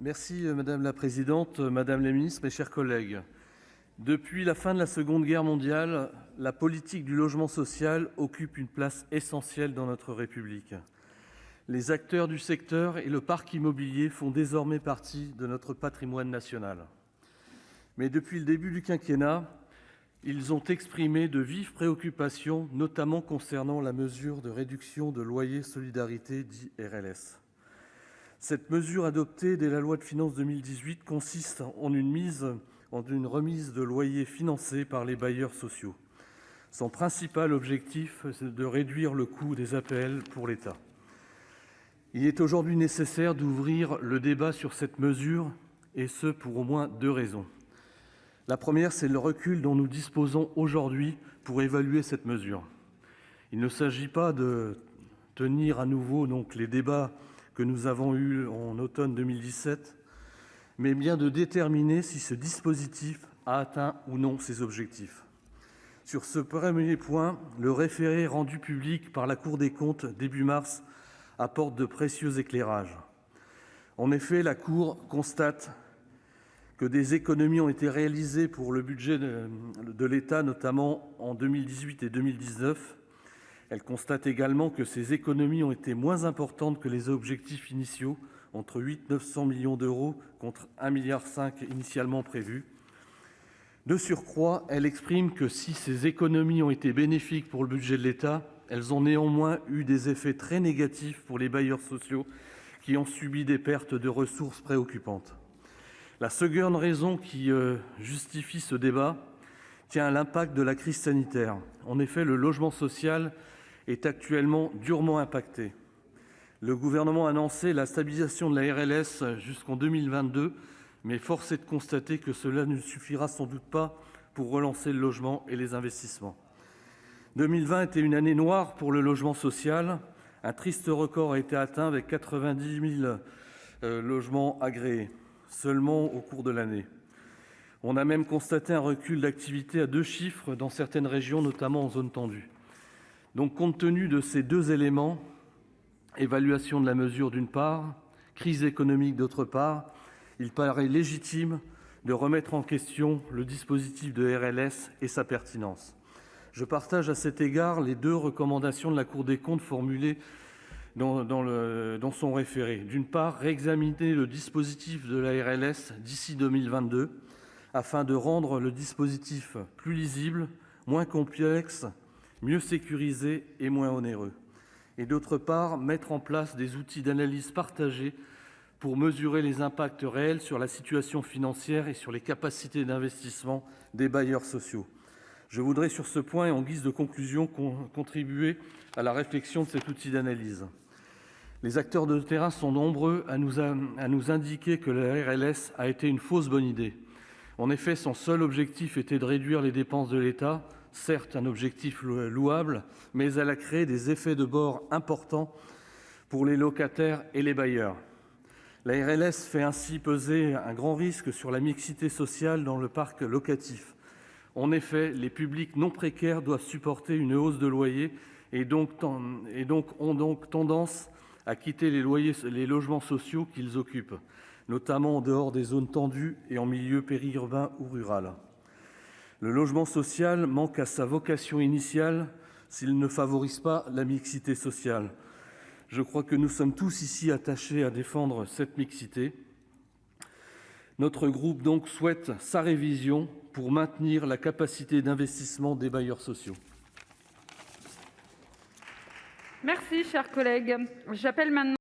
Merci Madame la Présidente, Madame la Ministre, mes chers collègues. Depuis la fin de la Seconde Guerre mondiale, la politique du logement social occupe une place essentielle dans notre République. Les acteurs du secteur et le parc immobilier font désormais partie de notre patrimoine national. Mais depuis le début du quinquennat, ils ont exprimé de vives préoccupations, notamment concernant la mesure de réduction de loyer solidarité, dit RLS. Cette mesure adoptée dès la loi de finances 2018 consiste en une remise de loyer financée par les bailleurs sociaux. Son principal objectif est de réduire le coût des APL pour l'État. Il est aujourd'hui nécessaire d'ouvrir le débat sur cette mesure, et ce pour au moins deux raisons. La première, c'est le recul dont nous disposons aujourd'hui pour évaluer cette mesure. Il ne s'agit pas de tenir à nouveau les débats que nous avons eus en automne 2017, mais bien de déterminer si ce dispositif a atteint ou non ses objectifs. Sur ce premier point, le référé rendu public par la Cour des comptes début mars apporte de précieux éclairages. En effet, la Cour constate que des économies ont été réalisées pour le budget de l'État, notamment en 2018 et 2019. Elle constate également que ces économies ont été moins importantes que les objectifs initiaux, entre 800 et 900 millions d'euros contre 1,5 milliard initialement prévu. De surcroît, elle exprime que si ces économies ont été bénéfiques pour le budget de l'État, elles ont néanmoins eu des effets très négatifs pour les bailleurs sociaux qui ont subi des pertes de ressources préoccupantes. La seconde raison qui justifie ce débat tient à l'impact de la crise sanitaire. En effet, le logement social est actuellement durement impacté. Le gouvernement a annoncé la stabilisation de la RLS jusqu'en 2022, mais force est de constater que cela ne suffira sans doute pas pour relancer le logement et les investissements. 2020 était une année noire pour le logement social. Un triste record a été atteint avec 90 000 logements agréés seulement au cours de l'année. On a même constaté un recul d'activité à deux chiffres dans certaines régions, notamment en zone tendue. Donc, compte tenu de ces deux éléments, évaluation de la mesure d'une part, crise économique d'autre part, il paraît légitime de remettre en question le dispositif de RLS et sa pertinence. Je partage à cet égard les deux recommandations de la Cour des comptes formulées dans son référé. D'une part, réexaminer le dispositif de la RLS d'ici 2022 afin de rendre le dispositif plus lisible, moins complexe, mieux sécurisé et moins onéreux. Et d'autre part, mettre en place des outils d'analyse partagés pour mesurer les impacts réels sur la situation financière et sur les capacités d'investissement des bailleurs sociaux. Je voudrais sur ce point, en guise de conclusion, contribuer à la réflexion de cet outil d'analyse. Les acteurs de terrain sont nombreux à nous indiquer que la RLS a été une fausse bonne idée. En effet, son seul objectif était de réduire les dépenses de l'État, certes un objectif louable, mais elle a créé des effets de bord importants pour les locataires et les bailleurs. La RLS fait ainsi peser un grand risque sur la mixité sociale dans le parc locatif. En effet, les publics non précaires doivent supporter une hausse de loyer et ont tendance à quitter les logements sociaux qu'ils occupent, notamment en dehors des zones tendues et en milieu périurbain ou rural. Le logement social manque à sa vocation initiale s'il ne favorise pas la mixité sociale. Je crois que nous sommes tous ici attachés à défendre cette mixité. Notre groupe donc souhaite sa révision pour maintenir la capacité d'investissement des bailleurs sociaux. Merci, cher collègue. J'appelle maintenant